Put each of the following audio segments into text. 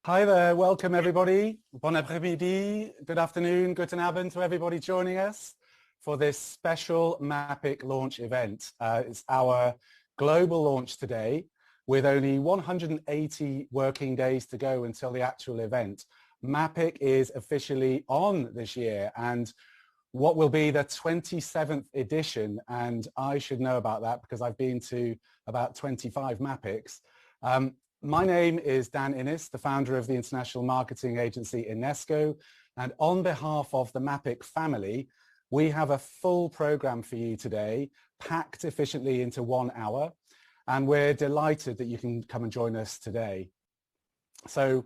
Hi there, welcome everybody. Bon après-midi, good afternoon, guten Abend to everybody joining us for this special MAPIC launch event. It's our global launch today with only 180 working days to go until the actual event. MAPIC is officially on this year and what will be the 27th edition, and I should know about that because I've been to about 25 MAPICs. My name is Dan Innes, the founder of the international marketing agency Inesco, and on behalf of the MAPIC family, we have a full program for you today, packed efficiently into 1 hour, and we're delighted that you can come and join us today. So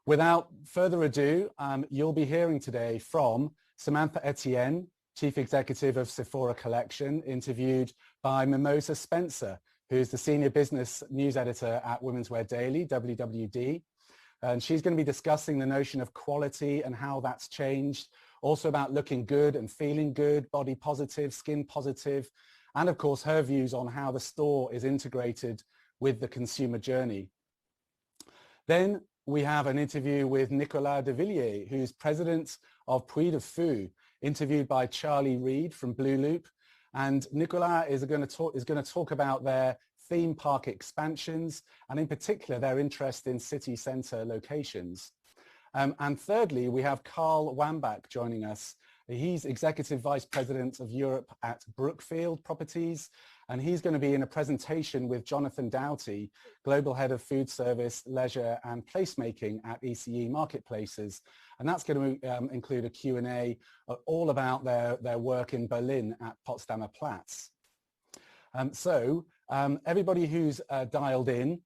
without further ado, you'll be hearing today from Samantha Etienne, Chief Executive of Sephora Collection, interviewed by Mimosa Spencer, who's the Senior Business News Editor at Women's Wear Daily, WWD. And she's going to be discussing the notion of quality and how that's changed, also about looking good and feeling good, body positive, skin positive, and of course her views on how the store is integrated with the consumer journey. Then we have an interview with Nicolas de Villiers, who's president of Puy de Fou, interviewed by Charlie Reed from Blue Loop. And Nicolas is going to talk about their theme park expansions and in particular their interest in city centre locations. And thirdly, we have Carl Wambach joining us. He's Executive Vice President of Europe at Brookfield Properties, and he's going to be in a presentation with Jonathan Doughty, Global Head of Food Service, Leisure and Placemaking at ECE Marketplaces. And that's going to include a Q&A all about their work in Berlin at Potsdamer Platz. Everybody who's dialed in,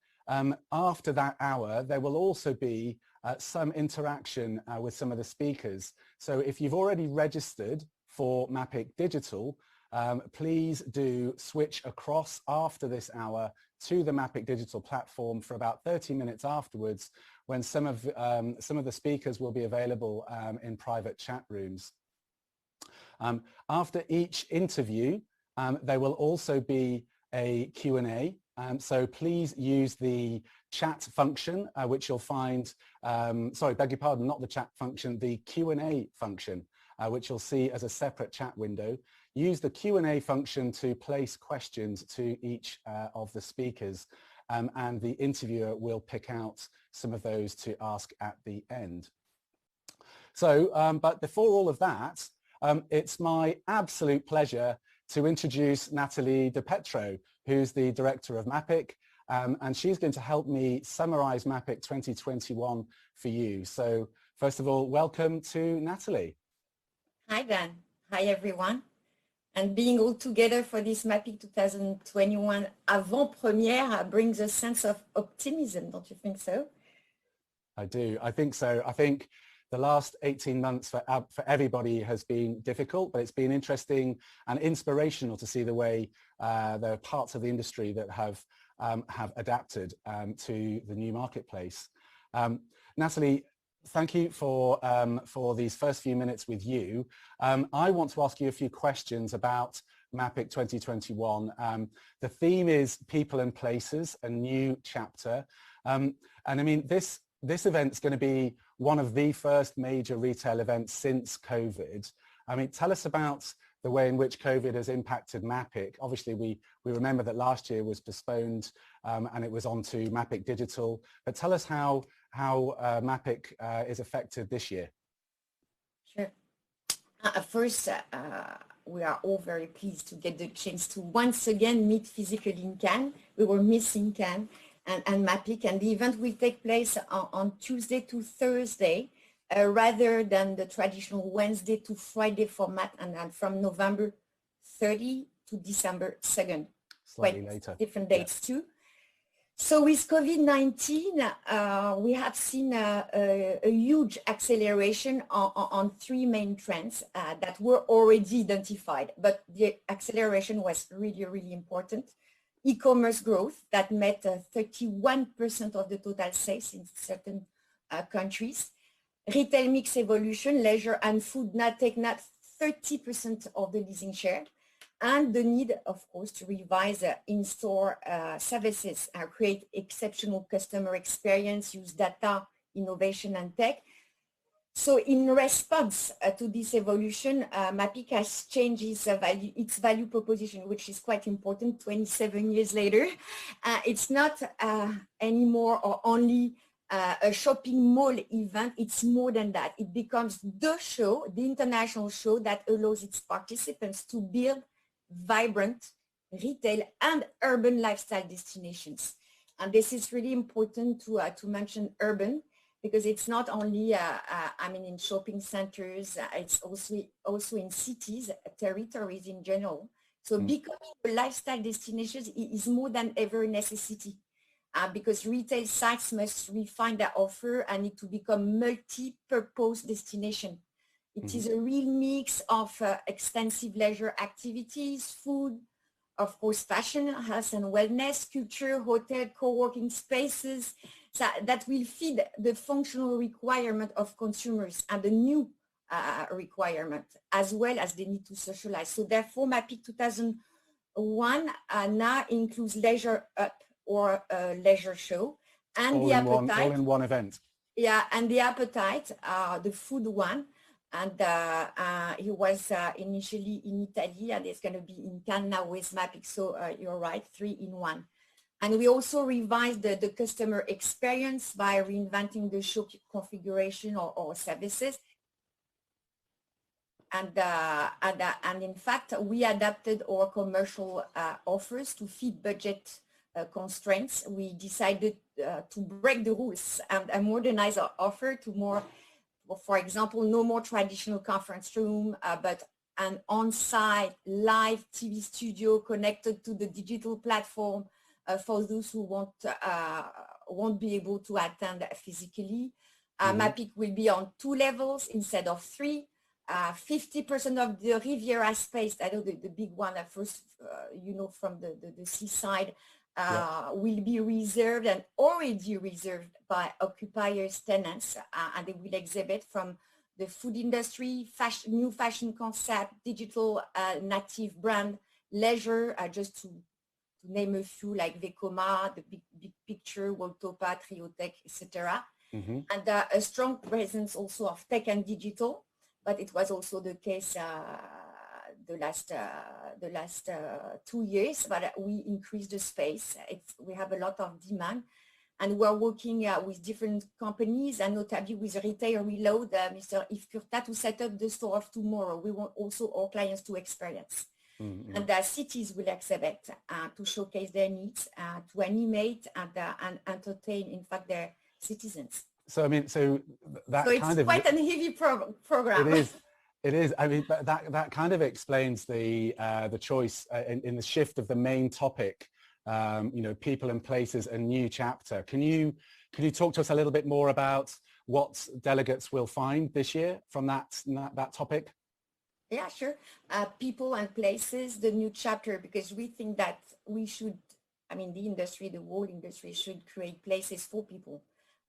after that hour, there will also be some interaction with some of the speakers. So if you've already registered for MAPIC Digital, please do switch across after this hour to the MAPIC Digital platform for about 30 minutes afterwards, when some of the speakers will be available in private chat rooms. After each interview, there will also be a Q&A. So please use the chat function, which you'll find, sorry, beg your pardon, not the chat function, the Q&A function, which you'll see as a separate chat window. Use the Q&A function to place questions to each of the speakers, and the interviewer will pick out some of those to ask at the end. So, but before all of that, it's my absolute pleasure to introduce Nathalie Depetro, who's the director of MAPIC, and she's going to help me summarize MAPIC 2021 for you. So first of all, welcome to Nathalie. Hi Dan, hi everyone. And being all together for this MAPIC 2021 avant-première brings a sense of optimism, don't you think so? I do, I think so. I think the last 18 months for everybody has been difficult, but it's been interesting and inspirational to see the way there are parts of the industry that have adapted to the new marketplace. Nathalie, thank you for these first few minutes with you. I want to ask you a few questions about MAPIC 2021. The theme is People and Places, a new chapter. And I mean, this event's going to be one of the first major retail events since COVID. I mean, tell us about the way in which COVID has impacted MAPIC. Obviously, we remember that last year was postponed and it was on to MAPIC Digital. But tell us how MAPIC is affected this year. Sure. First, we are all very pleased to get the chance to once again meet physically in Cannes. We were missing Cannes and MAPIC, and the event will take place on Tuesday to Thursday rather than the traditional Wednesday to Friday format, and from November 30 to December 2nd. Slightly later. Different dates too. So with COVID-19, we have seen a huge acceleration on three main trends that were already identified, but the acceleration was really, really important. E-commerce growth that met 31% of the total sales in certain countries. Retail mix evolution, leisure and food now take 30% of the leasing share. And the need, of course, to revise in-store services, create exceptional customer experience, use data innovation and tech. So in response to this evolution, MAPIC has changed its value proposition, which is quite important 27 years later. It's not anymore or only a shopping mall event. It's more than that. It becomes the show, the international show that allows its participants to build vibrant retail and urban lifestyle destinations. And this is really important to mention urban, because it's not only, in shopping centers, it's also in cities, territories in general. So becoming a lifestyle destination is more than ever a necessity, because retail sites must refine their offer and need to become multi-purpose destination. It is a real mix of extensive leisure activities, food, of course, fashion, health and wellness, culture, hotel, co-working spaces, so that will feed the functional requirement of consumers and the new requirement, as well as they need to socialize. So therefore, MAPIC 2001 now includes Leisure Up, or a leisure show, and all the appetite. All in one event. Yeah, and the appetite, the food one. And he was initially in Italy, and it's going to be in Cannes now with MAPIC. So you're right, 3 in 1. And we also revised the customer experience by reinventing the show configuration or services. And in fact, we adapted our commercial offers to fit budget constraints. We decided to break the rules and modernize our offer to more, for example, no more traditional conference room, but an on-site live TV studio connected to the digital platform for those who won't be able to attend physically. MAPIC will be on 2 levels instead of 3. 50% of the Riviera space, I know the big one at first, from the seaside, will be reserved and already reserved by occupiers, tenants, and they will exhibit from the food industry, new fashion concept, digital native brand, leisure, just to name a few like Vekoma, the big picture, Worldtopa, Triotech, etc. And a strong presence also of tech and digital, but it was also the case the last 2 years, but we increased the space. We have a lot of demand, and we're working with different companies, and notably with Retail Reload, Mr. Yves Curtat, to set up the store of tomorrow. We want also our clients to experience. And the cities will exhibit to showcase their needs, to animate and entertain, in fact, their citizens. So, I mean, so it's quite a heavy program. It is. It is. I mean, that kind of explains the choice in the shift of the main topic. People and places, a new chapter. Can you talk to us a little bit more about what delegates will find this year from that topic? Yeah, sure. People and places, the new chapter, because we think that we should, the whole industry should create places for people.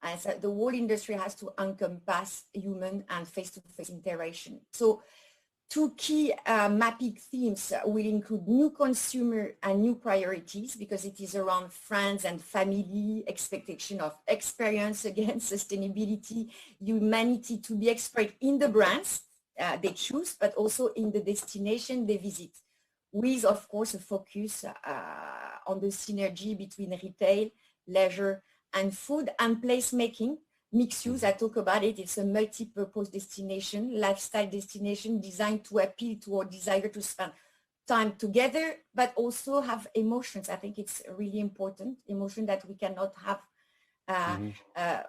And so the whole industry has to encompass human and face-to-face interaction. So 2 key MAPIC themes will include new consumer and new priorities, because it is around friends and family, expectation of experience, again, sustainability, humanity to be expressed in the brands they choose, but also in the destination they visit, with, of course, a focus on the synergy between retail, leisure, and food and placemaking. Mixed use, I talk about it. It's a multi-purpose destination, lifestyle destination designed to appeal to our desire to spend time together, but also have emotions. I think it's really important, emotion that we cannot have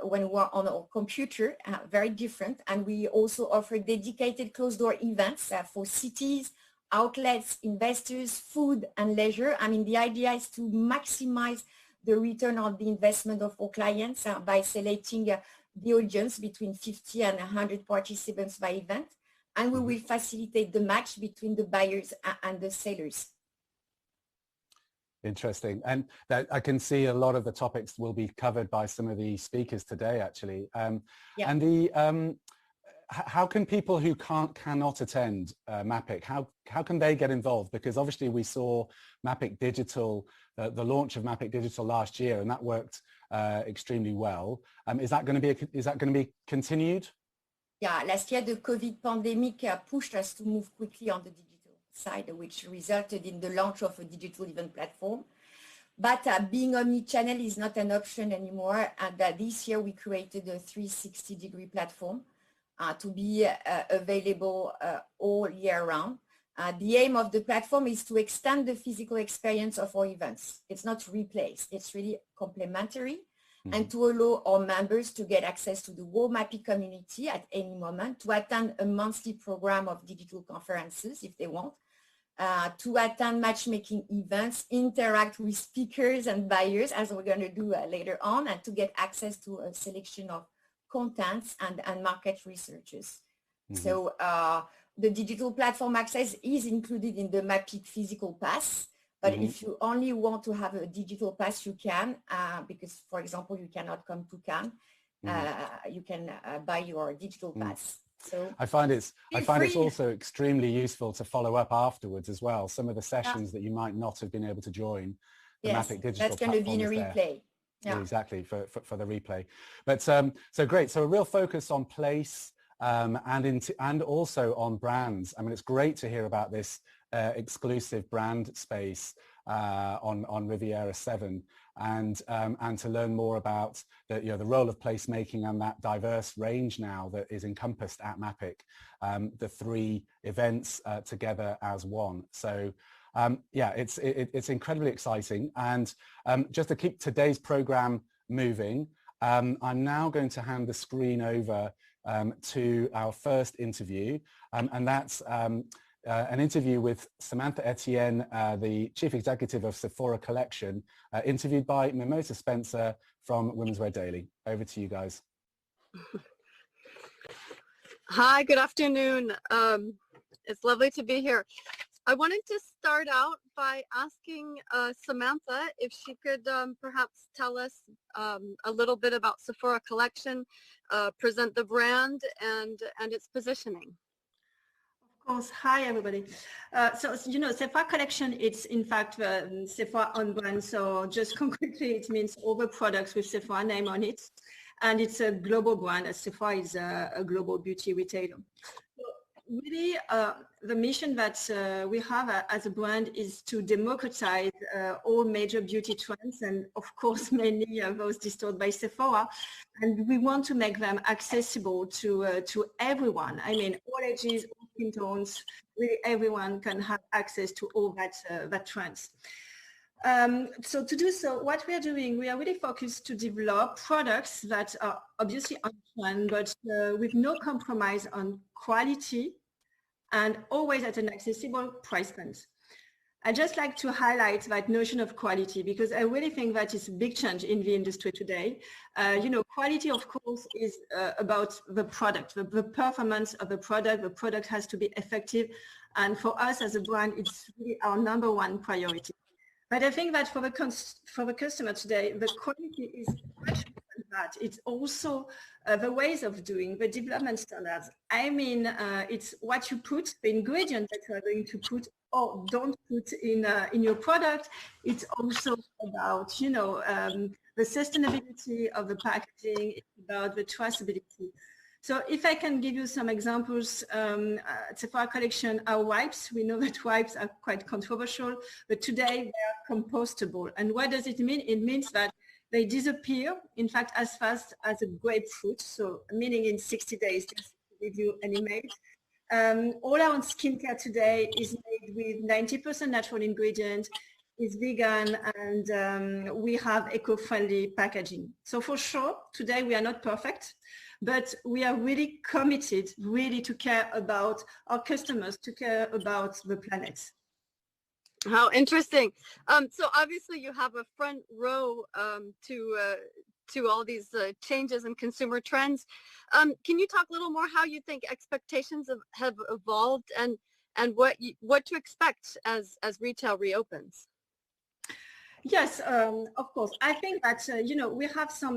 when we're on our computer, very different. And we also offer dedicated closed-door events for cities, outlets, investors, food, and leisure. The idea is to maximize the return on the investment of our clients by selecting the audience between 50 and 100 participants by event. And we will facilitate the match between the buyers and the sellers. Interesting. And that I can see a lot of the topics will be covered by some of the speakers today, actually. And how can people who cannot attend MAPIC, how can they get involved? Because obviously we saw MAPIC Digital, the launch of MAPIC Digital last year, and that worked extremely well. Is that going to be continued? Yeah, last year the COVID pandemic pushed us to move quickly on the digital side, which resulted in the launch of a digital event platform. But being omni-channel is not an option anymore, and this year we created a 360-degree platform to be available all year round. The aim of the platform is to extend the physical experience of our events. It's not replace, it's really complementary, and to allow our members to get access to the whole MAPIC community at any moment, to attend a monthly program of digital conferences if they want, to attend matchmaking events, interact with speakers and buyers, as we're going to do later on, and to get access to a selection of contents and market researches. So the digital platform access is included in the MAPIC physical pass, but if you only want to have a digital pass, you can, because, for example, you cannot come to Cannes, you can buy your digital pass. So I find it's also extremely useful to follow up afterwards as well. Some of the sessions that you might not have been able to join. The MAPIC Digital that's going to be in a replay. Yeah, exactly, for the replay. But so great. So a real focus on place and also on brands. I mean, it's great to hear about this exclusive brand space on Riviera 7, and to learn more about the role of placemaking and that diverse range now that is encompassed at MAPIC, the 3 events together as one. So yeah, it's incredibly exciting. And just to keep today's program moving, I'm now going to hand the screen over to our first interview, and that's an interview with Samantha Etienne, the Chief Executive of Sephora Collection, interviewed by Mimosa Spencer from Women's Wear Daily. Over to you guys. Hi, good afternoon. It's lovely to be here. I wanted to start out by asking Samantha if she could perhaps tell us a little bit about Sephora Collection, present the brand and its positioning. Of course. Hi, everybody. So, Sephora Collection, it's in fact Sephora on brand. So just concretely, it means all the products with Sephora name on it. And it's a global brand, as Sephora is a global beauty retailer. So really, the mission that we have as a brand is to democratize all major beauty trends, and of course, many of those distorted by Sephora. And we want to make them accessible to everyone. I mean, all ages, all skin tones, really everyone can have access to all that trends. So to do so, what we are doing, we are really focused to develop products that are obviously on trend, but with no compromise on quality and always at an accessible price point. I'd just like to highlight that notion of quality, because I really think that is a big change in the industry today. Quality, of course, is about the product, the performance of the product. The product has to be effective. And for us as a brand, it's really our #1 priority. But I think that for the customer today, the quality is much more than that. It's also the ways of doing, the development standards. I mean, it's what you put, the ingredient that you are going to put or don't put in your product. It's also about, the sustainability of the packaging. It's about the traceability. So if I can give you some examples, Sephora Collection, our wipes, we know that wipes are quite controversial, but today they are compostable. And what does it mean? It means that they disappear, in fact, as fast as a grapefruit, so meaning in 60 days, just to give you an image. All our skincare today is made with 90% natural ingredients, is vegan, and we have eco-friendly packaging. So for sure, today we are not perfect, but we are really committed really to care about our customers, to care about the planet. How interesting. So obviously you have a front row to all these changes in consumer trends. Can you talk a little more how you think expectations have evolved and what to expect as retail reopens? Yes, of course. I think that we have some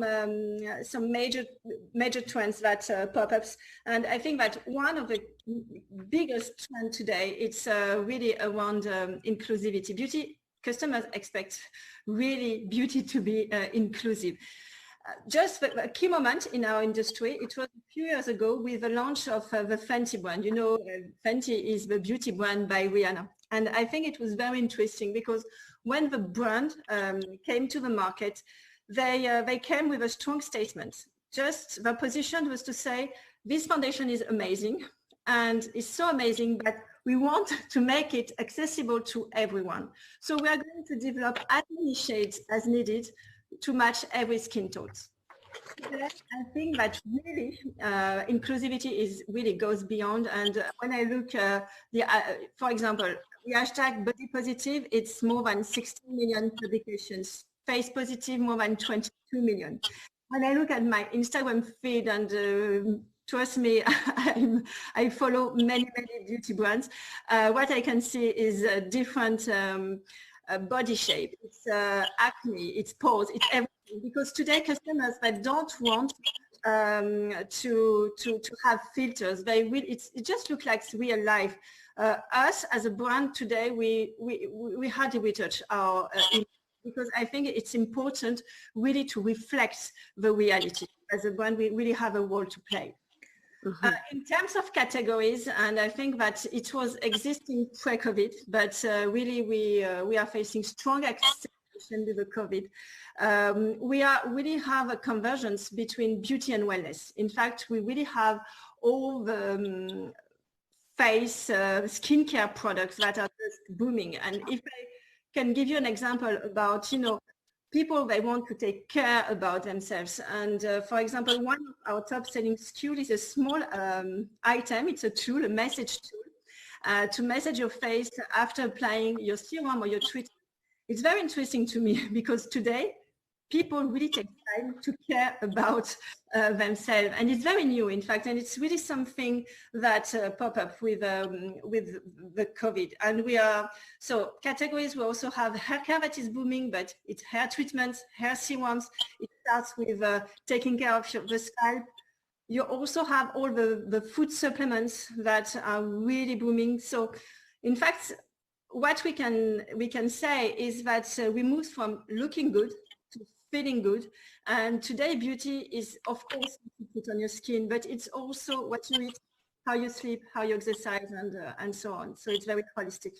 major trends that pop-ups, and I think that one of the biggest trends today it's really around inclusivity. Beauty customers expect really beauty to be inclusive. Just a key moment in our industry, it was a few years ago with the launch of the Fenty brand. Fenty is the beauty brand by Rihanna. And I think it was very interesting because when the brand came to the market, they came with a strong statement. Just the position was to say, this foundation is amazing and it's so amazing that we want to make it accessible to everyone. So we are going to develop as many shades as needed to match every skin tone. I think that really inclusivity really goes beyond. And when I look, for example, the hashtag body positive, it's more than 16 million publications. Face positive, more than 22 million. When I look at my Instagram feed, and trust me, I follow many beauty brands. What I can see is different body shape, it's acne, it's pores, it's everything. Because today customers that don't want to have filters, it just looks like real life. Us as a brand today, we hardly retouch our image, because I think it's important really to reflect the reality. As a brand, we really have a role to play. Mm-hmm. In terms of categories, and I think that it was existing pre-COVID, but really we are facing strong acceleration with the COVID. We really have a convergence between beauty and wellness. In fact, we really have all the face skincare products that are just booming. And if I can give you an example about, people, they want to take care about themselves. And for example, one of our top selling SKU is a small item. It's a tool, a message tool, to message your face after applying your serum or your treatment. It's very interesting to me because today people really take time to care about themselves, and it's very new, in fact, and it's really something that pop up with the COVID. And so categories, we also have hair care that is booming, but it's hair treatments, hair serums. It starts with taking care of the scalp. You also have all the food supplements that are really booming. So in fact, what we can say is that we moved from looking good to feeling good. And today beauty is, of course, what you put on your skin, but it's also what you eat, how you sleep, how you exercise, and so on. So it's very holistic.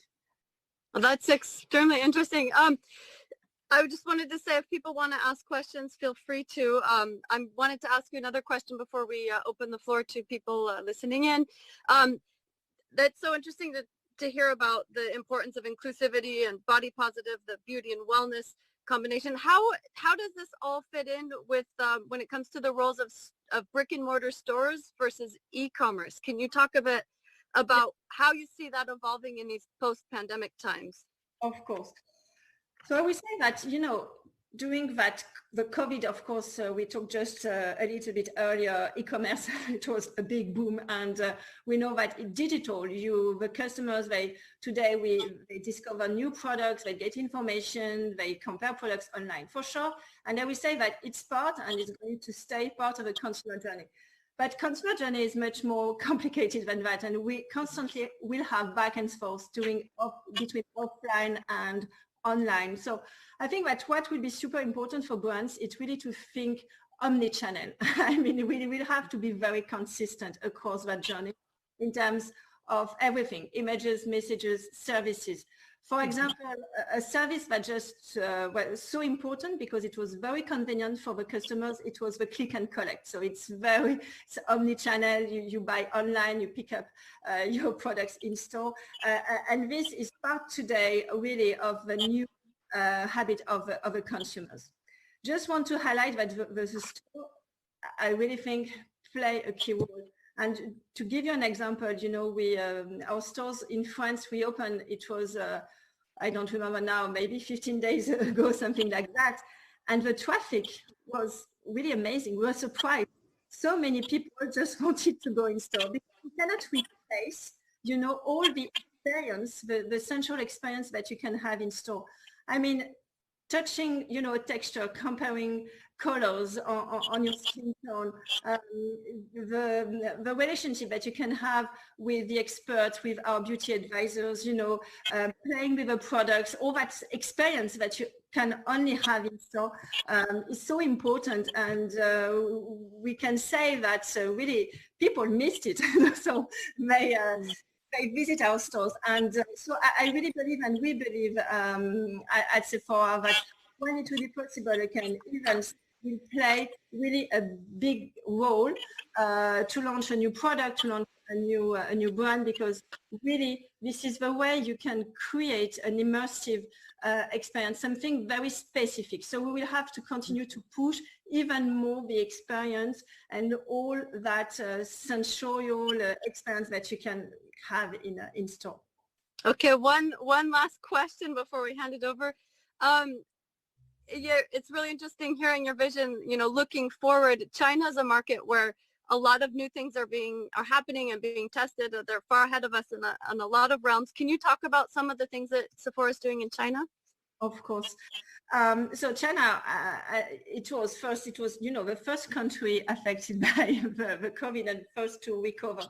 Well, that's extremely interesting. I just wanted to say, if people want to ask questions, feel free to. I wanted to ask you another question before we open the floor to people listening in. That's so interesting to hear about the importance of inclusivity and body positive, the beauty and wellness combination. How does this all fit in with when it comes to the roles of brick and mortar stores versus e-commerce? Can you talk a bit about how you see that evolving in these post-pandemic times? Of course. So I would say that, during the COVID, of course, we talked just a little bit earlier, e-commerce, it was a big boom. And we know that in digital, the customers, they discover new products, they get information, they compare products online, for sure. And I will say that it's part, and it's going to stay part of the consumer journey. But consumer journey is much more complicated than that. And we constantly will have back and forth between offline and online. So I think that what will be super important for brands is really to think omni-channel. I mean, we will have to be very consistent across that journey in terms of everything, images, messages, services. For example, a service that just was so important because it was very convenient for the customers, it was the click and collect. So it's omni-channel, you buy online, you pick up your products in store. And this is part today really of the new habit of the consumers. Just want to highlight that the store, I really think, play a key role. And to give you an example, our stores in France, we opened, it was, I don't remember now, maybe 15 days ago, something like that. And the traffic was really amazing. We were surprised. So many people just wanted to go in store because you cannot replace, all the experience, the central experience that you can have in store. I mean, touching, you know, texture, comparing colors on your skin tone, the relationship that you can have with the experts, with our beauty advisors, you know, playing with the products, all that experience that you can only have in store is so important. And we can say that really people missed it. So they visit our stores. And so I really believe, and we believe at Sephora, that when it will be possible, again, events will play really a big role to launch a new product, to launch a new brand, because really this is the way you can create an immersive experience, something very specific. So we will have to continue to push even more the experience and all that sensorial experience that you can have in store. Okay, one last question before we hand it over. Yeah, it's really interesting hearing your vision, you know, looking forward. China is a market where a lot of new things are happening and being tested. They're far ahead of us in a lot of realms. Can you talk about some of the things that Sephora is doing in China? Of course. So China, it was, you know, the first country affected by the COVID and first to recover.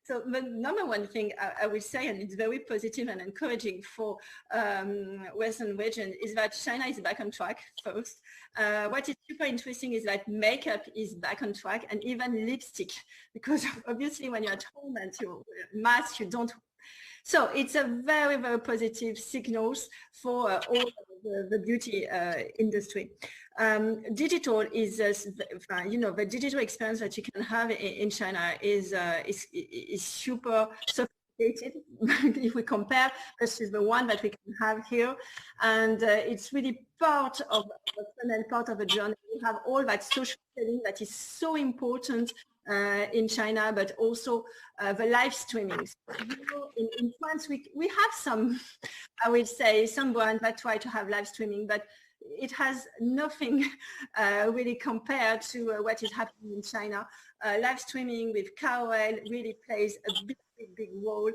So the number one thing I will say, and it's very positive and encouraging for Western region, is that China is back on track first. What is super interesting is that makeup is back on track, and even lipstick, because obviously when you're at home and you mask, you don't. So it's a very, very positive signals for all the beauty industry. Digital is, you know, the digital experience that you can have in China is super sophisticated if we compare versus the one that we can have here. And it's really part of the funnel, part of the journey. We have all that social selling that is so important in China, but also the live streaming. So, you know, in France, we have some, I would say, some brands that try to have live streaming, but it has nothing really compared to what is happening in China. Live streaming with KOL really plays a big role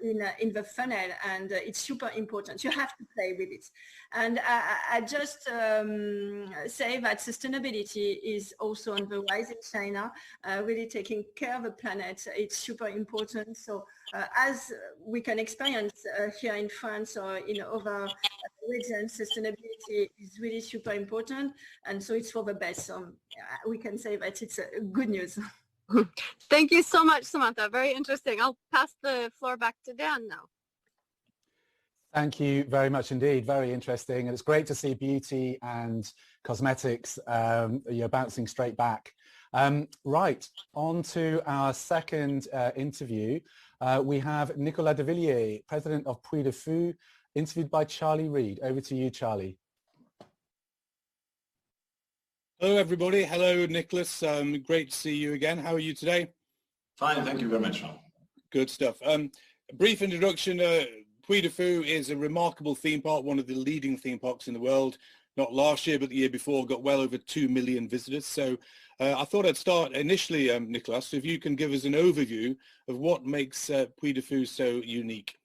in the funnel, and it's super important. You have to play with it. And I just say that sustainability is also on the rise in China, really taking care of the planet. It's super important. So as we can experience here in France or in other regions, sustainability is really super important. And so it's for the best. So we can say that it's good news. Thank you so much, Samantha. Very interesting. I'll pass the floor back to Dan now. Thank you very much indeed. Very interesting. And it's great to see beauty and cosmetics you're bouncing straight back. Right, on to our second interview. We have Nicolas de Villiers, President of Puy de Fou, interviewed by Charlie Reed. Over to you, Charlie. Hello, everybody. Hello, Nicholas. Great to see you again. How are you today? Fine. Thank you very much, Sean. Good stuff. A brief introduction. Puy de Fou is a remarkable theme park, one of the leading theme parks in the world. Not last year, but the year before, got well over 2 million visitors. So I thought I'd start initially, Nicholas, if you can give us an overview of what makes Puy de Fou so unique.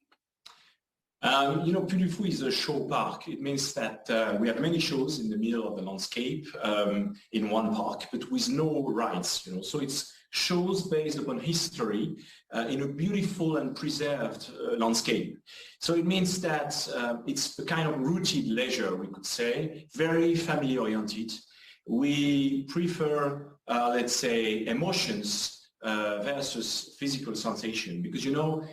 You know, Puy de Fou is a show park. It means that we have many shows in the middle of the landscape in one park, but with no rides, you know. So it's shows based upon history in a beautiful and preserved landscape. So it means that it's a kind of rooted leisure, we could say, very family oriented. We prefer, let's say, emotions versus physical sensation, because, you know,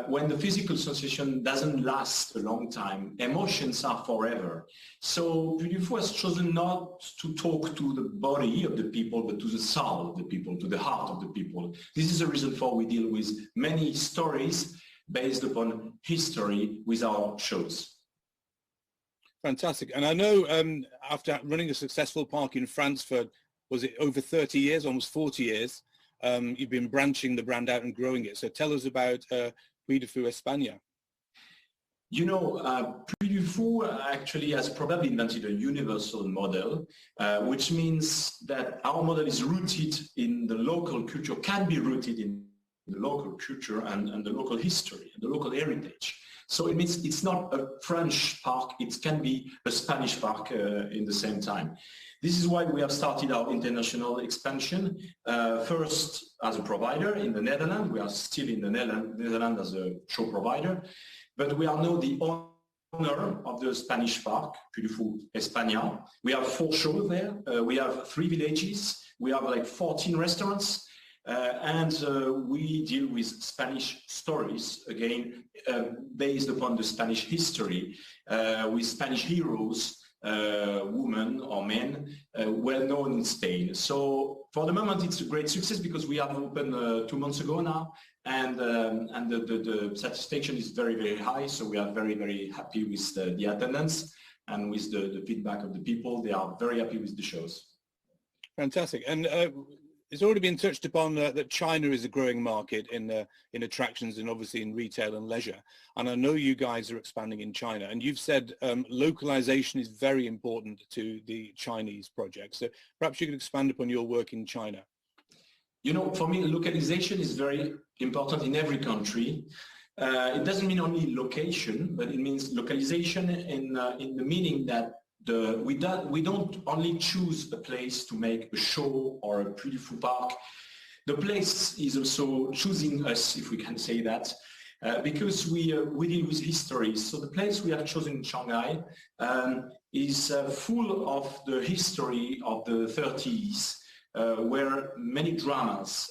when the physical sensation doesn't last a long time, emotions are forever. So Puy de Fou has chosen not to talk to the body of the people, but to the soul of the people, to the heart of the people. This is the reason for we deal with many stories based upon history with our shows. Fantastic. And I know after running a successful park in France for, was it over 30 years, almost 40 years, you've been branching the brand out and growing it. So tell us about Puy de Fou España. You know, Puy de Fou actually has probably invented a universal model, which means that our model is rooted in the local culture, can be rooted in the local culture and the local history and the local heritage. So it means it's not a French park, it can be a Spanish park in the same time. This is why we have started our international expansion, first as a provider in the Netherlands. We are still in the Netherlands as a show provider, but we are now the owner of the Spanish park, Puy du Fou España. We have 4 shows there. We have 3 villages. We have like 14 restaurants. And we deal with Spanish stories, again, based upon the Spanish history, with Spanish heroes, women or men, well known in Spain. So for the moment, it's a great success because we have opened 2 months ago now, and the satisfaction is very, very high. So we are very, very happy with the attendance and with the feedback of the people. They are very happy with the shows. Fantastic. And it's already been touched upon that China is a growing market in attractions and obviously in retail and leisure. And I know you guys are expanding in China, and you've said localization is very important to the Chinese project. So perhaps you could expand upon your work in China. You know, for me, localization is very important in every country. It doesn't mean only location, but it means localization in the meaning that we don't only choose a place to make a show or a Puy du Fou park. The place is also choosing us, if we can say that, because we deal with history. So the place we have chosen in Shanghai is full of the history of the 30s, where many dramas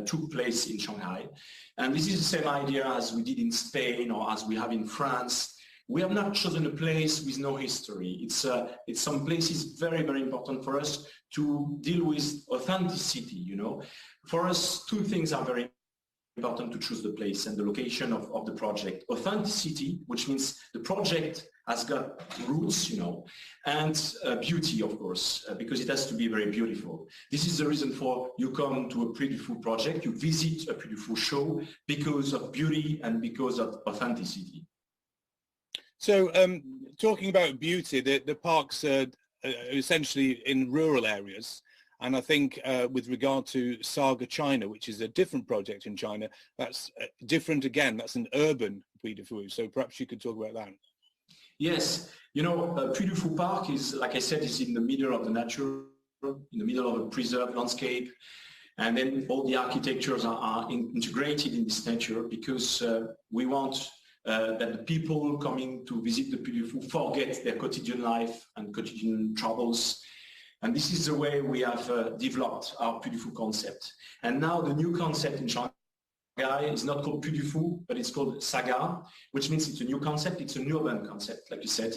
took place in Shanghai. And this is the same idea as we did in Spain or as we have in France. We have not chosen a place with no history. It's some places very, very important for us to deal with authenticity, you know. For us, 2 things are very important to choose the place and the location of the project. Authenticity, which means the project has got roots, you know, and beauty, of course, because it has to be very beautiful. This is the reason for you come to a Puy du Fou project, you visit a Puy du Fou show because of beauty and because of authenticity. So talking about beauty, the parks are essentially in rural areas. And I think with regard to Saga China, which is a different project in China, that's different again. That's an urban Puy du Fou. So perhaps you could talk about that. Yes. You know, Puy du Fou Park is, like I said, is in the middle of the nature, in the middle of a preserved landscape. And then all the architectures are integrated in this nature because we want that the people coming to visit the Puy du Fou forget their quotidian life and quotidian troubles. And this is the way we have developed our Puy du Fou concept. And now the new concept in Shanghai is not called Puy du Fou, but it's called Saga, which means it's a new concept. It's a new urban concept, like you said,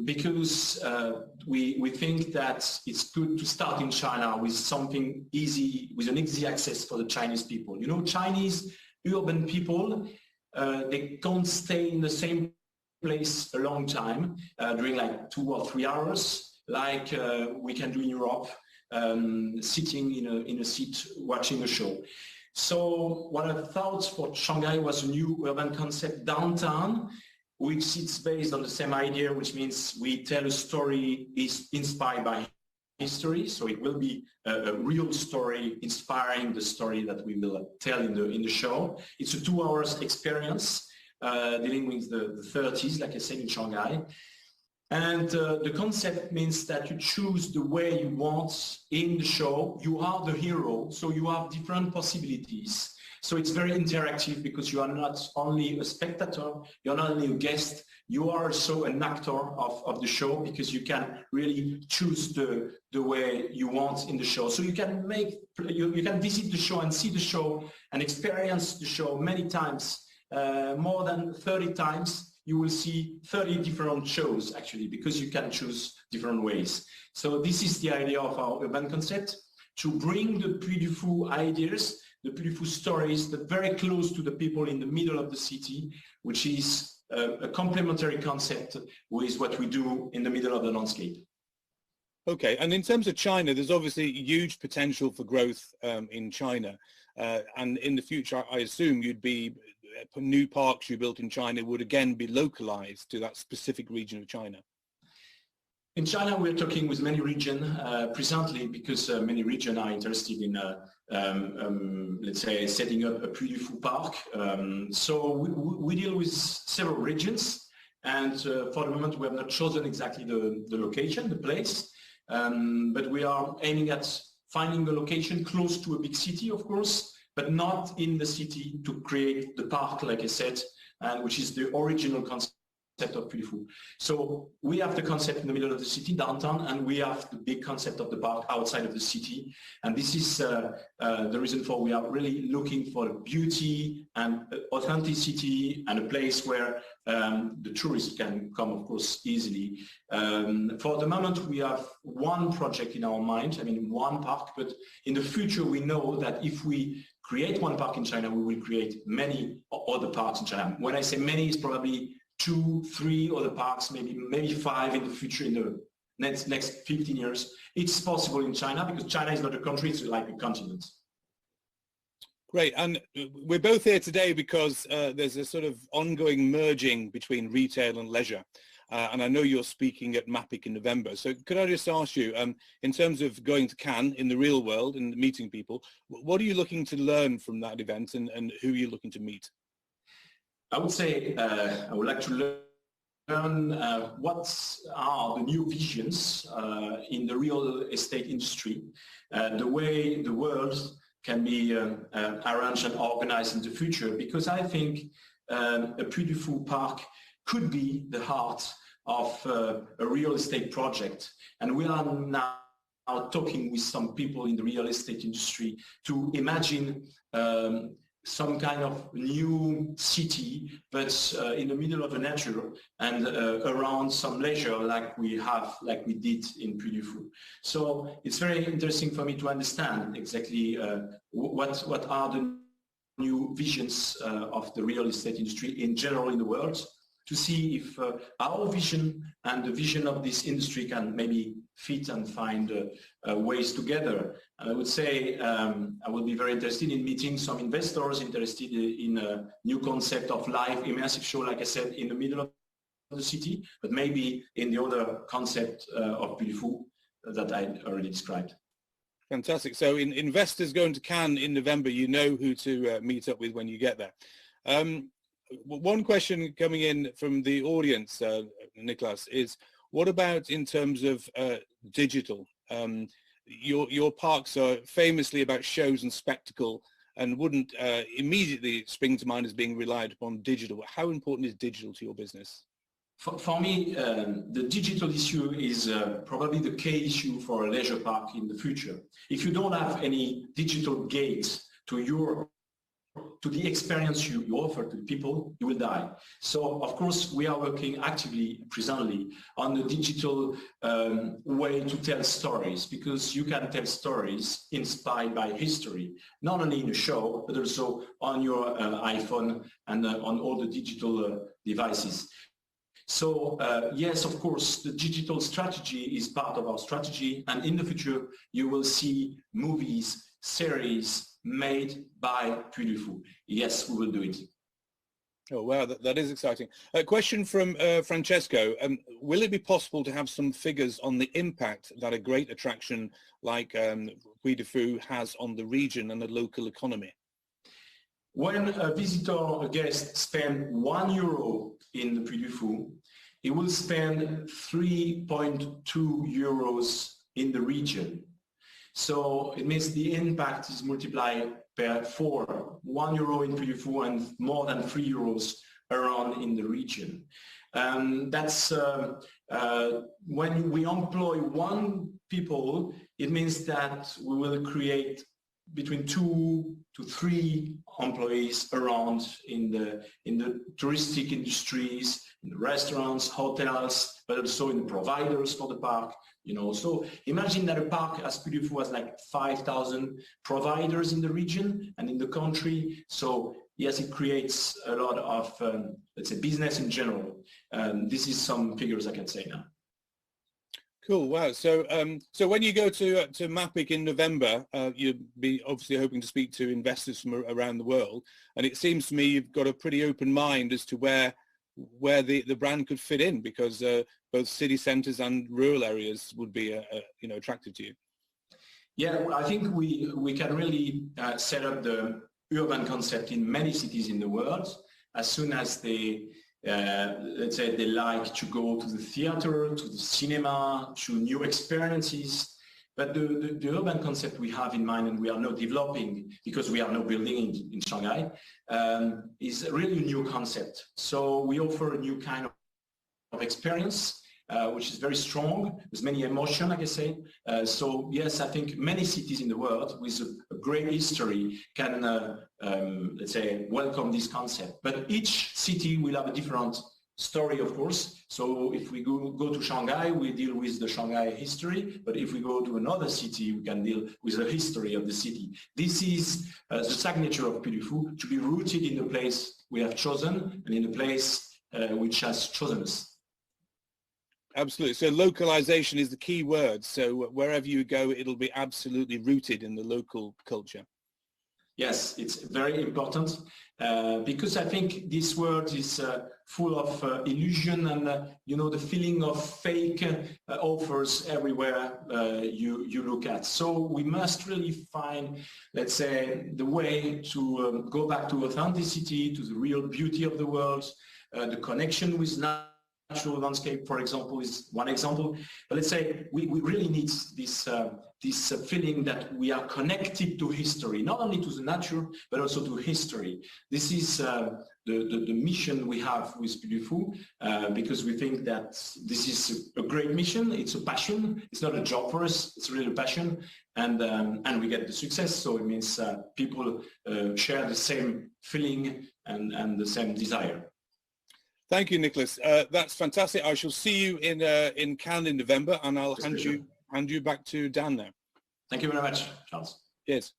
because we think that it's good to start in China with something easy, with an easy access for the Chinese people. You know, Chinese urban people, they can't stay in the same place a long time during like 2 or 3 hours, like we can do in Europe, sitting in a seat watching a show. So what I thought for Shanghai was a new urban concept downtown, which is based on the same idea, which means we tell a story is inspired by history. So it will be a real story inspiring the story that we will tell in the show. It's a 2 hours experience dealing with the 30s, like I said, in Shanghai. And the concept means that you choose the way you want in the show. You are the hero, so you have different possibilities. So it's very interactive because you are not only a spectator, you're not only a guest, you are also an actor of the show because you can really choose the way you want in the show. So you can you can visit the show and see the show and experience the show many times, more than 30 times. You will see 30 different shows actually because you can choose different ways. So this is the idea of our urban concept, to bring the Puy du Fou ideas, the Puy du Fou stories, that very close to the people in the middle of the city, which is a complementary concept with what we do in the middle of the landscape. Okay, and in terms of China, there's obviously huge potential for growth in China. And in the future, I assume new parks you built in China would again be localized to that specific region of China. In China, we're talking with many regions presently because many regions are interested in, let's say, setting up a Puy du Fou park. So we deal with several regions, and for the moment, we have not chosen exactly the location, the place, but we are aiming at finding a location close to a big city, of course, but not in the city to create the park, like I said, which is the original concept of Puy du Fou. So we have the concept in the middle of the city, downtown, and we have the big concept of the park outside of the city. And this is the reason for we are really looking for beauty and authenticity and a place where the tourists can come, of course, easily. For the moment, we have one project in our mind, I mean one park, but in the future we know that if we create one park in China, we will create many other parks in China. When I say many, it's probably 2, 3 other parks, maybe 5 in the future, in the next 15 years. It's possible in China because China is not a country, it's like a continent. Great, and we're both here today because there's a sort of ongoing merging between retail and leisure. And I know you're speaking at MAPIC in November. So could I just ask you, in terms of going to Cannes in the real world and meeting people, what are you looking to learn from that event, and who are you looking to meet? I would say I would like to learn what are the new visions in the real estate industry, the way the world can be arranged and organized in the future, because I think a Puy du Fou park could be the heart of a real estate project. And we are now talking with some people in the real estate industry to imagine some kind of new city, but in the middle of the nature and around some leisure like we did in Puy du Fou. So it's very interesting for me to understand exactly what are the new visions of the real estate industry in general in the world, to see if our vision and the vision of this industry can maybe fit and find ways together. And I would say I will be very interested in meeting some investors interested in a new concept of live immersive show, like I said, in the middle of the city, but maybe in the other concept of Puy du Fou that I already described. Fantastic. So in investors going to Cannes in November, you know who to meet up with when you get there. One question coming in from the audience, Nicolas, is what about in terms of digital? Your parks are famously about shows and spectacle and wouldn't immediately spring to mind as being relied upon digital. How important is digital to your business? For me, the digital issue is probably the key issue for a leisure park in the future. If you don't have any digital gates to the experience you offer to the people, you will die. So, of course, we are working actively, presently, on the digital way to tell stories, because you can tell stories inspired by history, not only in a show, but also on your iPhone and on all the digital devices. So yes, of course, the digital strategy is part of our strategy, and in the future you will see movies, series made by Puy du Fou. Yes, we will do it. Oh wow, that is exciting. A question from Francesco. Will it be possible to have some figures on the impact that a great attraction like Puy du Fou has on the region and the local economy? When a visitor, a guest, spends €1 in the Puy du Fou, he will spend 3.2 euros in the region. So it means the impact is multiplied per 4, €1 in Puy du Fou and more than 3 euros around in the region. That's when we employ 1 people, it means that we will create between 2 to 3 employees around in the touristic industries, in the restaurants, hotels, but also in the providers for the park. You know, so imagine that a park as Puy du Fou has like 5,000 providers in the region and in the country. So yes, it creates a lot of, let's say, business in general. This is some figures I can say now. Cool. Wow. So so when you go to MAPIC in November, you'll be obviously hoping to speak to investors from around the world. And it seems to me you've got a pretty open mind as to where where the brand could fit in, because both city centres and rural areas would be attractive to you. Yeah, I think we can really set up the urban concept in many cities in the world as soon as they, let's say, they like to go to the theater, to the cinema, to new experiences. But the urban concept we have in mind, and we are now developing because we are now building in Shanghai, is really a new concept. So we offer a new kind of experience, which is very strong, with many emotion, like I say. So yes, I think many cities in the world with a great history can, let's say, welcome this concept. But each city will have a different story, of course. So if we go to Shanghai, we deal with the Shanghai history. But if we go to another city, we can deal with the history of the city. This is the signature of Puy du Fou, to be rooted in the place we have chosen and in the place which has chosen us. Absolutely. So localization is the key word. So wherever you go, it'll be absolutely rooted in the local culture. Yes, it's very important because I think this world is full of illusion and, the feeling of fake offers everywhere you look at. So we must really find, let's say, the way to go back to authenticity, to the real beauty of the world, the connection with natural landscape, for example, is one example. But let's say we really need this feeling that we are connected to history, not only to the nature, but also to history. This is the mission we have with Puy du Fou, because we think that this is a great mission. It's a passion. It's not a job for us. It's really a passion. And we get the success. So it means people share the same feeling and the same desire. Thank you, Nicholas. That's fantastic. I shall see you in Cannes in November, and I'll hand you back to Dan now. Thank you very much, Charles. Yes.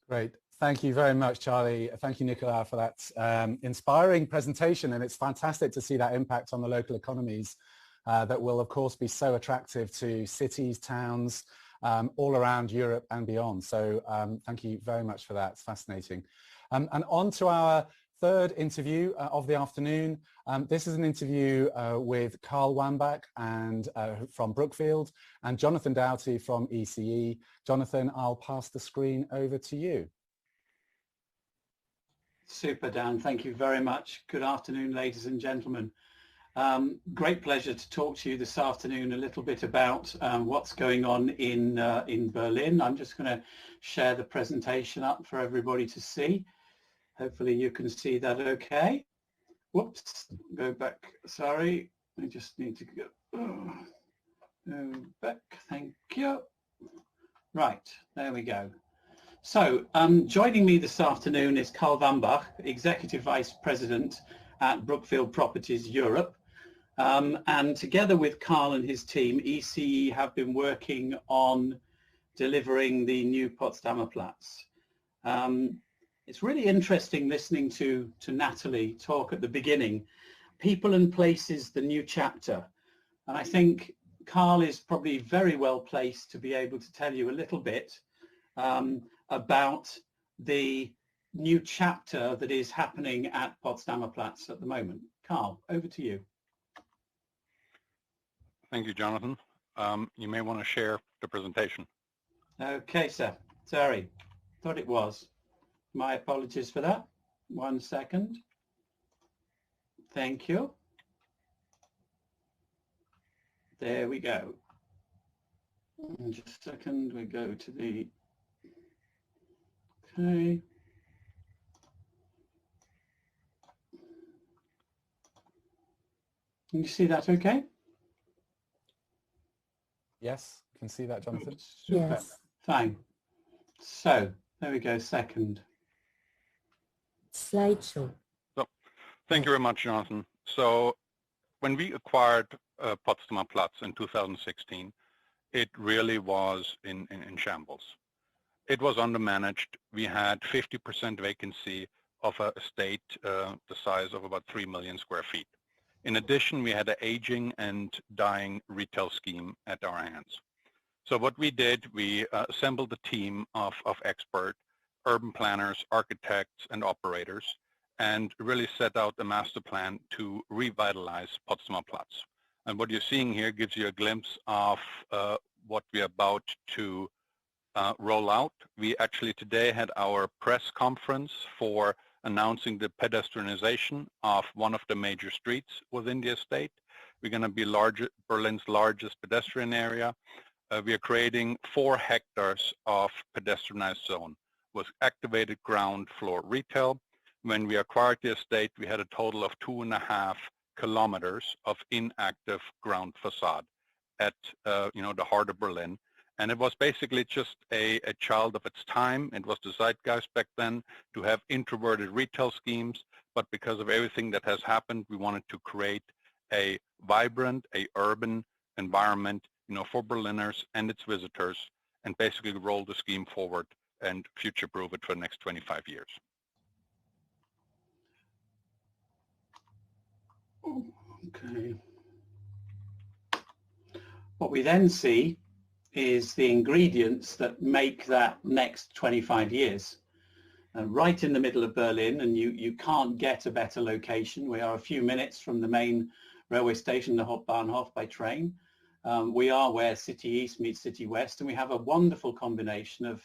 Great. Thank you very much, Charlie. Thank you, Nicolas, for that inspiring presentation. And it's fantastic to see that impact on the local economies that will, of course, be so attractive to cities, towns, all around Europe and beyond. So thank you very much for that. It's fascinating. And on to our third interview of the afternoon. This is an interview with Carl Wambach and from Brookfield and Jonathan Doughty from ECE. Jonathan, I'll pass the screen over to you. Super, Dan. Thank you very much. Good afternoon, ladies and gentlemen. Great pleasure to talk to you this afternoon a little bit about what's going on in Berlin. I'm just going to share the presentation up for everybody to see. Hopefully you can see that okay. Whoops, go back, sorry. I just need to go back, thank you. Right, there we go. So joining me this afternoon is Carl Wambach, Executive Vice President at Brookfield Properties Europe. And together with Carl and his team, ECE have been working on delivering the new Potsdamer Platz. It's really interesting listening to Nathalie talk at the beginning, people and places, the new chapter. And I think Carl is probably very well placed to be able to tell you a little bit about the new chapter that is happening at Potsdamer Platz at the moment. Carl, over to you. Thank you, Jonathan. You may want to share the presentation. Okay, sir. Sorry, thought it was. My apologies for that. 1 second. Thank you. There we go. In just a second, we go to the, okay. Can you see that okay? Yes, you can see that, Jonathan. Yes. Fine. So, there we go, second. Slideshow. So, thank you very much, Jonathan. So, when we acquired Potsdamer Platz in 2016, it really was in shambles. It was undermanaged. We had 50% vacancy of a estate the size of about 3 million square feet. In addition, we had an aging and dying retail scheme at our hands. So what we did, we assembled a team of expert urban planners, architects, and operators, and really set out a master plan to revitalize Potsdamer Platz. And what you're seeing here gives you a glimpse of what we're about to roll out. We actually today had our press conference for announcing the pedestrianization of one of the major streets within the estate. We're going to be Berlin's largest pedestrian area. We are creating 4 hectares of pedestrianized zone with activated ground floor retail. When we acquired the estate, we had a total of 2.5 kilometers of inactive ground facade at the heart of Berlin. And it was basically just a child of its time. It was the zeitgeist back then to have introverted retail schemes, but because of everything that has happened, we wanted to create a vibrant, urban environment, for Berliners and its visitors, and basically roll the scheme forward and future-proof it for the next 25 years. Okay. What we then see is the ingredients that make that next 25 years. Right in the middle of Berlin, and you can't get a better location. We are a few minutes from the main railway station, the Hauptbahnhof, by train. We are where City East meets City West, and we have a wonderful combination of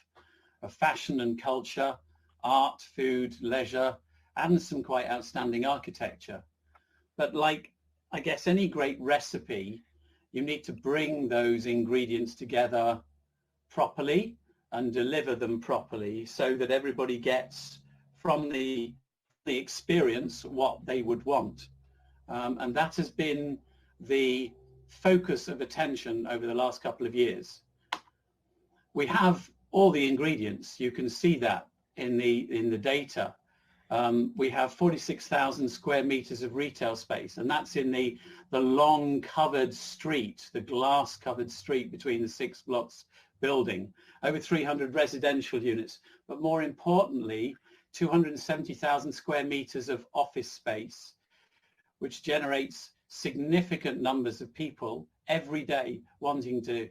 fashion and culture, art, food, leisure, and some quite outstanding architecture. But like, I guess, any great recipe, you need to bring those ingredients together properly and deliver them properly so that everybody gets from the experience what they would want. And that has been the focus of attention over the last couple of years. We have all the ingredients. You can see that in the data. We have 46,000 square meters of retail space, and that's in the long covered street, the glass covered street between the 6 blocks building. Over 300 residential units, but more importantly, 270,000 square meters of office space, which generates significant numbers of people every day wanting to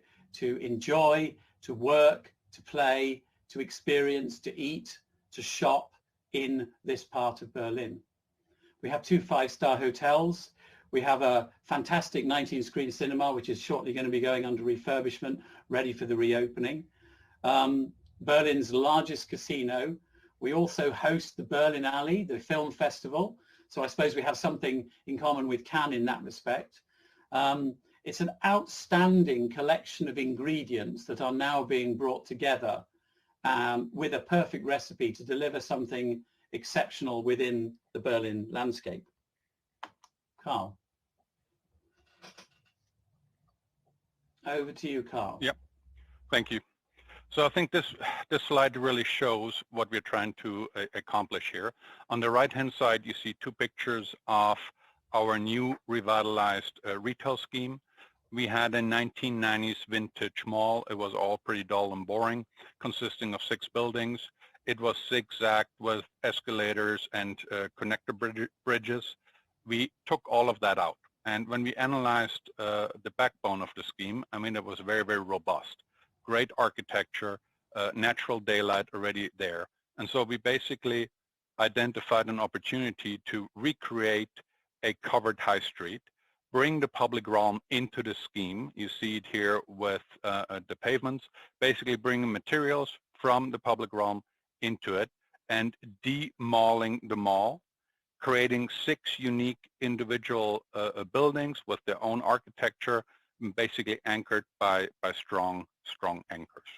enjoy, to work, to play, to experience, to eat, to shop in this part of Berlin. We have 2 5-star hotels. We have a fantastic 19-screen cinema, which is shortly going to be going under refurbishment, ready for the reopening. Berlin's largest casino. We also host the Berlin Alley, the film festival. So I suppose we have something in common with Cannes in that respect. It's an outstanding collection of ingredients that are now being brought together with a perfect recipe to deliver something exceptional within the Berlin landscape. Carl. Over to you, Carl. Yep, thank you. So I think this slide really shows what we're trying to accomplish here. On the right-hand side, you see 2 pictures of our new revitalized retail scheme. We had a 1990s vintage mall. It was all pretty dull and boring, consisting of 6 buildings. It was zigzagged with escalators and connector bridges. We took all of that out. And when we analyzed the backbone of the scheme, I mean, it was very, very robust. Great architecture, natural daylight already there. And so we basically identified an opportunity to recreate a covered high street, bring the public realm into the scheme. You see it here with the pavements, basically bringing materials from the public realm into it and demalling the mall, creating 6 unique individual buildings with their own architecture, basically anchored by strong anchors.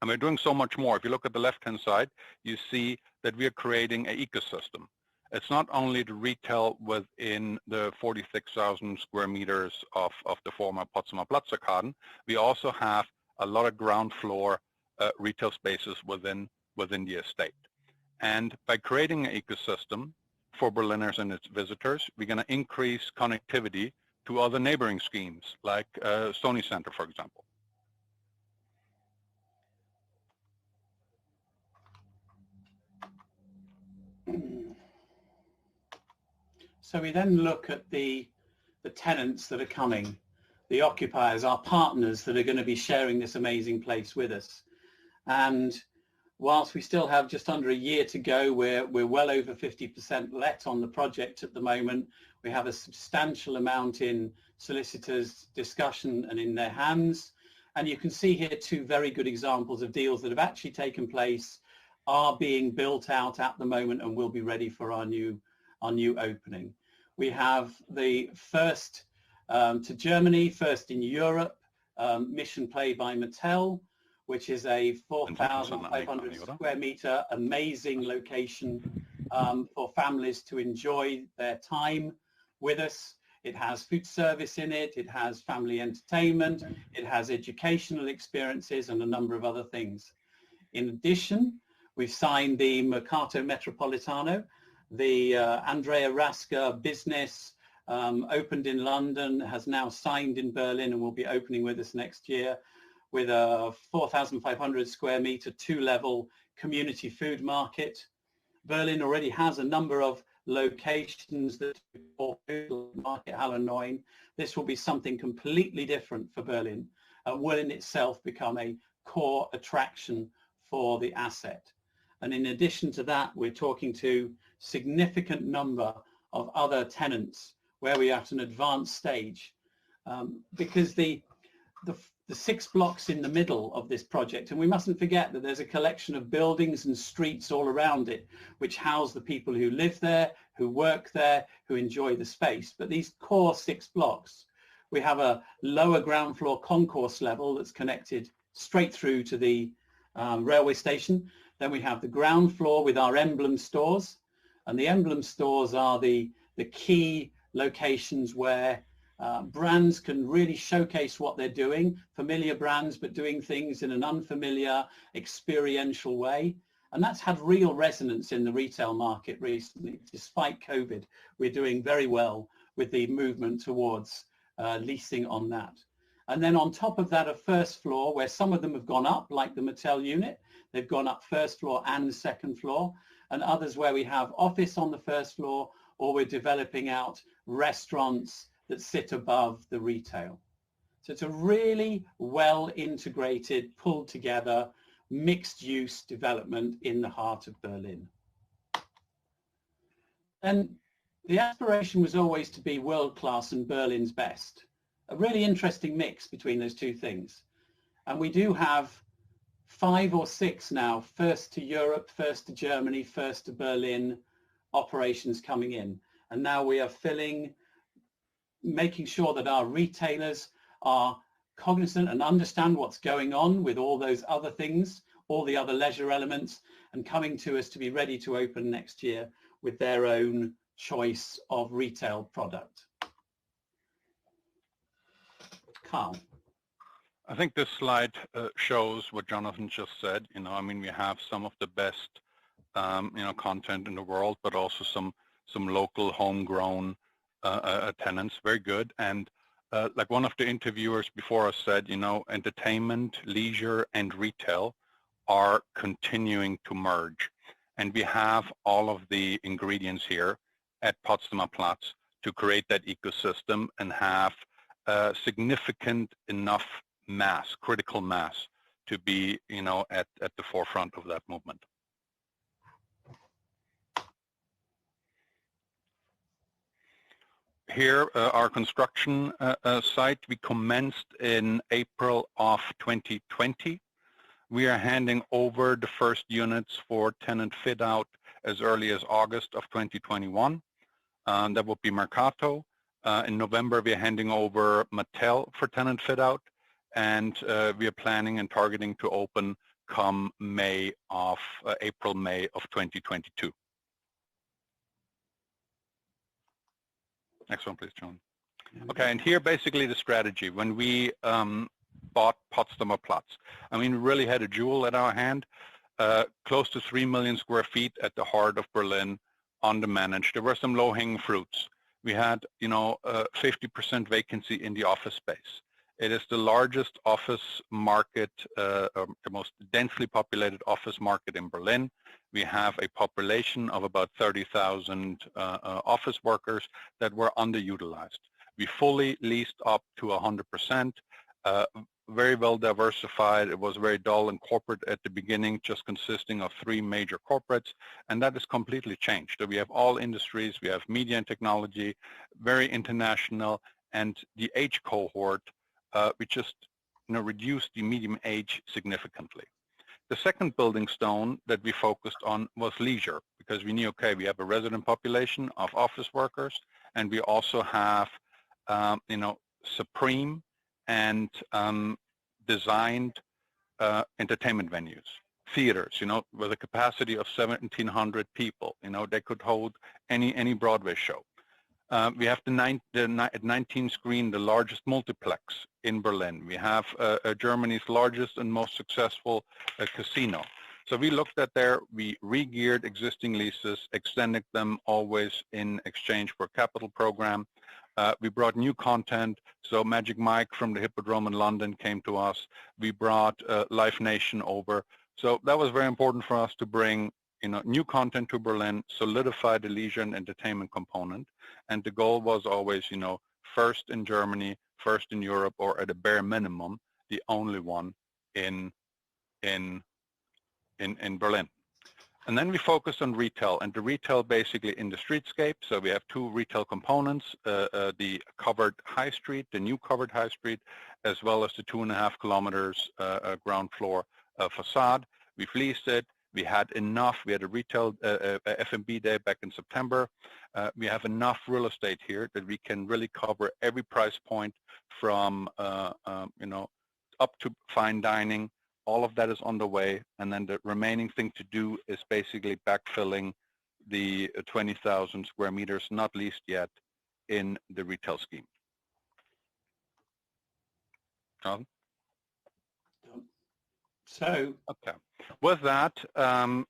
And we're doing so much more. If you look at the left-hand side, you see that we are creating an ecosystem. It's not only the retail within the 46,000 square meters of the former Potsdamer Platz Arkaden. We also have a lot of ground floor retail spaces within the estate. And by creating an ecosystem for Berliners and its visitors, we're going to increase connectivity to other neighboring schemes, like Sony Center, for example. So we then look at the tenants that are coming, the occupiers, our partners that are going to be sharing this amazing place with us. And whilst we still have just under a year to go, we're well over 50% let on the project at the moment. We have a substantial amount in solicitors' discussion and in their hands. And you can see here two very good examples of deals that have actually taken place, are being built out at the moment, and will be ready for our new opening. We have the first to Germany, first in Europe, Mission Play by Mattel, which is a 4,500 square meter amazing location for families to enjoy their time with us. It has food service in it, it has family entertainment, it has educational experiences and a number of other things. In addition, we've signed the Mercato Metropolitano, the Andrea Raska business, opened in London, has now signed in Berlin and will be opening with us next year, with a 4,500 square meter, two-level community food market. Berlin already has a number of locations that market Halle 9. This will be something completely different for Berlin, will in itself become a core attraction for the asset. And in addition to that, we're talking to significant number of other tenants where we are at an advanced stage, because the 6 blocks in the middle of this project, and we mustn't forget that there's a collection of buildings and streets all around it which house the people who live there, who work there, who enjoy the space. But these core 6 blocks, we have a lower ground floor concourse level that's connected straight through to the railway station. Then we have the ground floor with our emblem stores, and the emblem stores are the key locations where brands can really showcase what they're doing, familiar brands, but doing things in an unfamiliar, experiential way. And that's had real resonance in the retail market recently. Despite COVID, we're doing very well with the movement towards leasing on that. And then on top of that, a first floor where some of them have gone up, like the Mattel unit. They've gone up first floor and second floor, and others where we have office on the first floor, or we're developing out restaurants that sit above the retail. So it's a really well integrated, pulled together, mixed use development in the heart of Berlin. And the aspiration was always to be world class and Berlin's best. A really interesting mix between those two things. And we do have 5 or 6 now, first to Europe, first to Germany, first to Berlin operations coming in. And now we are making sure that our retailers are cognizant and understand what's going on with all those other things, all the other leisure elements, and coming to us to be ready to open next year with their own choice of retail product. Carl. I think this slide shows what Jonathan just said. I mean, we have some of the best, content in the world, but also some local homegrown tenants, very good. And like one of the interviewers before us said, entertainment, leisure, and retail are continuing to merge. And we have all of the ingredients here at Potsdamer Platz to create that ecosystem and have significant enough mass, critical mass, to be, at the forefront of that movement. Here, our construction site, we commenced in April of 2020. We are handing over the first units for tenant fit out as early as August of 2021. That will be Mercato. In November, we are handing over Mattel for tenant fit out, and we are planning and targeting to open come April, May of 2022. Next one, please, John. Okay, and here basically the strategy. When we bought Potsdamer Platz, I mean, we really had a jewel at our hand, close to 3 million square feet at the heart of Berlin, under-managed. There were some low-hanging fruits. We had, 50% vacancy in the office space. It is the largest office market, the most densely populated office market in Berlin. We have a population of about 30,000 office workers that were underutilized. We fully leased up to 100%, very well diversified. It was very dull and corporate at the beginning, just consisting of 3 major corporates, and that has completely changed. So we have all industries, we have media and technology, very international, and the age cohort, we just reduced the median age significantly. The second building stone that we focused on was leisure, because we knew, okay, we have a resident population of office workers, and we also have, supreme and designed entertainment venues, theaters, with a capacity of 1,700 people. They could hold any Broadway show. We have at 19 screen, the largest multiplex in Berlin. We have Germany's largest and most successful casino. So we looked at there, we re-geared existing leases, extended them always in exchange for a capital program. We brought new content, so Magic Mike from the Hippodrome in London came to us. We brought Live Nation over. So that was very important for us to bring new content to Berlin, solidify the leisure and entertainment component. And the goal was always, first in Germany, first in Europe, or at a bare minimum, the only one in Berlin. And then we focused on retail, and the retail basically in the streetscape. So we have 2 retail components, the covered high street, the new covered high street, as well as the 2.5 kilometers ground floor facade. We've leased it. We had enough. We had a retail F&B day back in September. We have enough real estate here that we can really cover every price point from, up to fine dining. All of that is on the way, and then the remaining thing to do is basically backfilling the 20,000 square meters not leased yet in the retail scheme. John? So, okay. With that,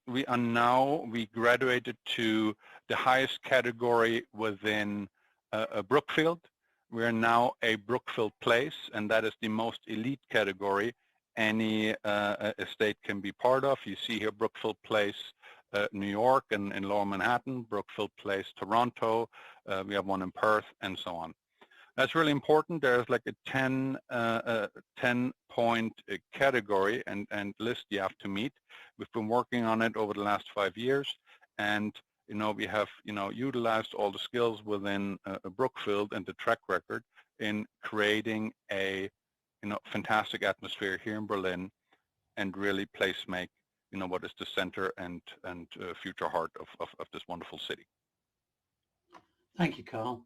we graduated to the highest category within Brookfield. We are now a Brookfield Place, and that is the most elite category any estate can be part of. You see here Brookfield Place, New York and in Lower Manhattan, Brookfield Place, Toronto. We have one in Perth, and so on. That's really important. There's like a 10-point category and list you have to meet. We've been working on it over the last 5 years, and we have utilized all the skills within Brookfield and the track record in creating a fantastic atmosphere here in Berlin, and really place make what is the center and future heart of this wonderful city. thank you, Carl.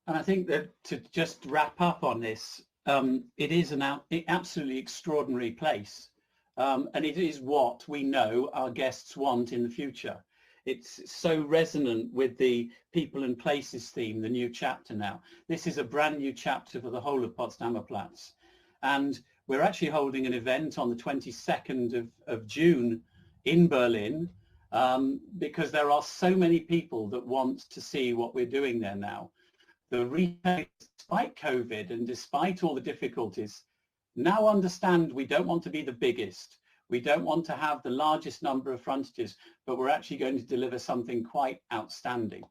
And I think that to just wrap up on this, it is an absolutely extraordinary place, and it is what we know our guests want in the future. It's so resonant with the people and places theme, the new chapter now. This is a brand new chapter for the whole of Potsdamer Platz. And we're actually holding an event on the 22nd of June in Berlin, because there are so many people that want to see what we're doing there now. The retailers, despite COVID and despite all the difficulties, now understand we don't want to be the biggest. We don't want to have the largest number of frontages, but we're actually going to deliver something quite outstanding.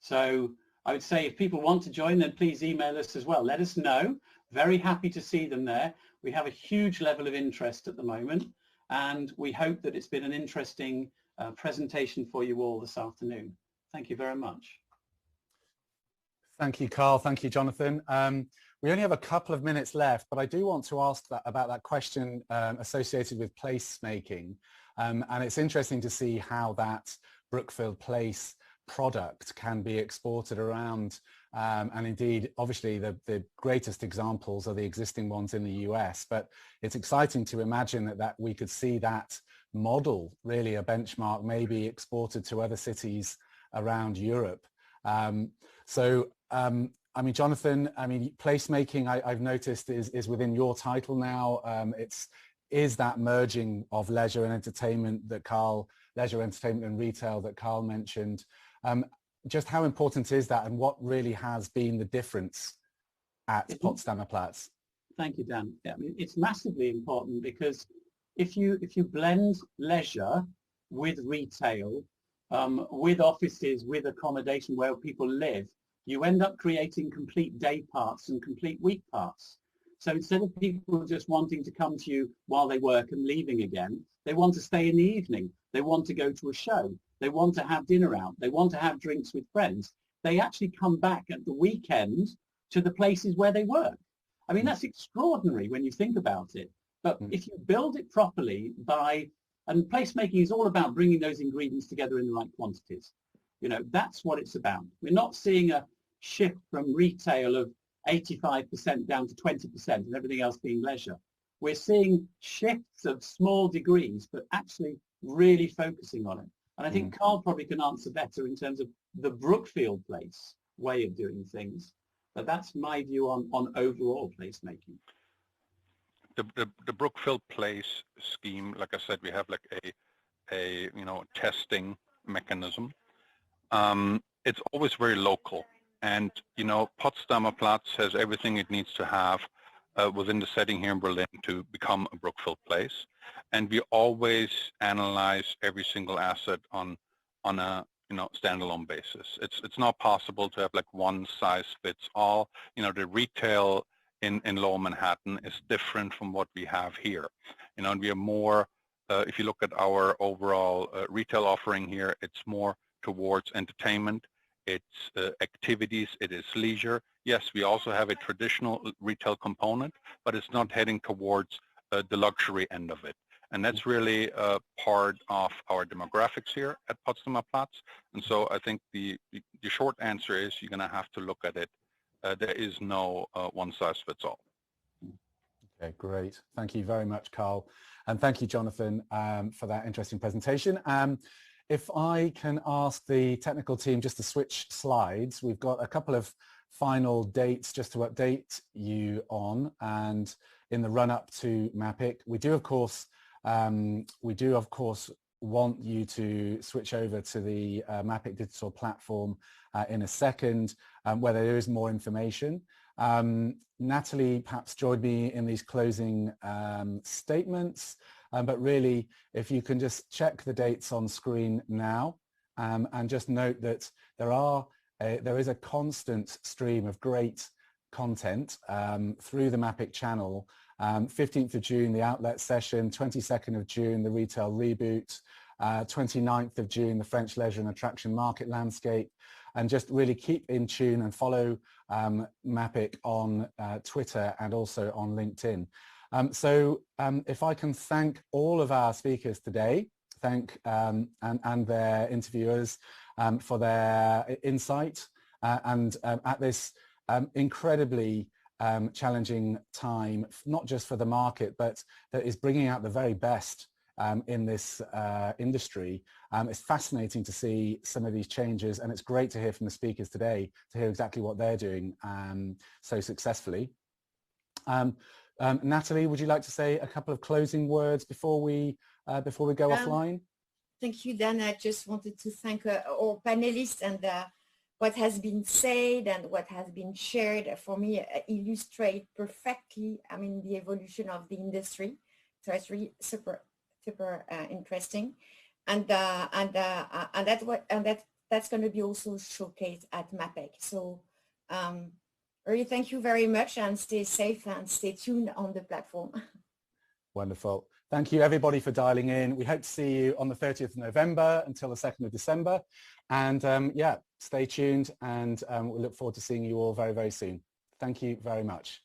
So I would say if people want to join, then please email us as well. Let us know. Very happy to see them there. We have a huge level of interest at the moment, and we hope that it's been an interesting presentation for you all this afternoon. Thank you very much. Thank you, Carl. Thank you, Jonathan. We only have a couple of minutes left, but I do want to ask about that question associated with placemaking. And it's interesting to see how that Brookfield Place product can be exported around. And indeed, obviously, the greatest examples are the existing ones in the US. But it's exciting to imagine that we could see that model, really a benchmark, maybe exported to other cities around Europe. I mean, Jonathan, placemaking, I've noticed is within your title now. Is that merging of leisure and entertainment that leisure, entertainment and retail that Carl mentioned. Just how important is that, and what really has been the difference at Potsdamer Platz? Thank you, Dan. Yeah, I mean, it's massively important, because if you blend leisure with retail, with offices, with accommodation where people live, you end up creating complete day parts and complete week parts. So instead of people just wanting to come to you while they work and leaving again, they want to stay in the evening. They want to go to a show. They want to have dinner out. They want to have drinks with friends. They actually come back at the weekend to the places where they work. I mean, that's extraordinary when you think about it. But if you build it properly and placemaking is all about bringing those ingredients together in the right quantities. You know, that's what it's about. We're not seeing a shift from retail of 85% down to 20% and everything else being leisure. We're seeing shifts of small degrees, but actually really focusing on it. And I think Carl probably can answer better in terms of the Brookfield Place way of doing things. But that's my view on overall placemaking. The Brookfield Place scheme, like I said, we have like a testing mechanism. It's always very local. And, Potsdamer Platz has everything it needs to have within the setting here in Berlin to become a Brookfield Place. And we always analyze every single asset on a, standalone basis. It's not possible to have like one size fits all. The retail in Lower Manhattan is different from what we have here. And we are more, if you look at our overall retail offering here, it's more towards entertainment. It's activities, it is leisure. Yes, we also have a traditional retail component, but it's not heading towards the luxury end of it. And that's really part of our demographics here at Potsdamer Platz. And so I think the short answer is you're going to have to look at it. There is no one size fits all. Okay, great. Thank you very much, Carl. And thank you, Jonathan, for that interesting presentation. If I can ask the technical team just to switch slides, we've got a couple of final dates just to update you on, and in the run-up to MAPIC, we do of course want you to switch over to the MAPIC Digital platform in a second, where there is more information. Nathalie perhaps joined me in these closing statements. But really, if you can just check the dates on screen now, and just note that there is a constant stream of great content through the MAPIC channel. 15th of June, the outlet session, 22nd of June, the retail reboot, 29th of June, the French leisure and attraction market landscape, and just really keep in tune and follow MAPIC on Twitter and also on LinkedIn. If I can thank all of our speakers today, and their interviewers for their insight, and at this incredibly challenging time, not just for the market, but that is bringing out the very best in this industry. It's fascinating to see some of these changes, and it's great to hear from the speakers today to hear exactly what they're doing so successfully. Nathalie, would you like to say a couple of closing words before we go offline? Thank you, Dan. I just wanted to thank all panelists, and what has been said and what has been shared for me illustrate perfectly, the evolution of the industry. So it's really super interesting, and that's going to be also showcased at MAPIC. So. Really, thank you very much, and stay safe and stay tuned on the platform. Wonderful. Thank you, everybody, for dialing in. We hope to see you on the 30th of November until the 2nd of December. And yeah, stay tuned, and we look forward to seeing you all very, very soon. Thank you very much.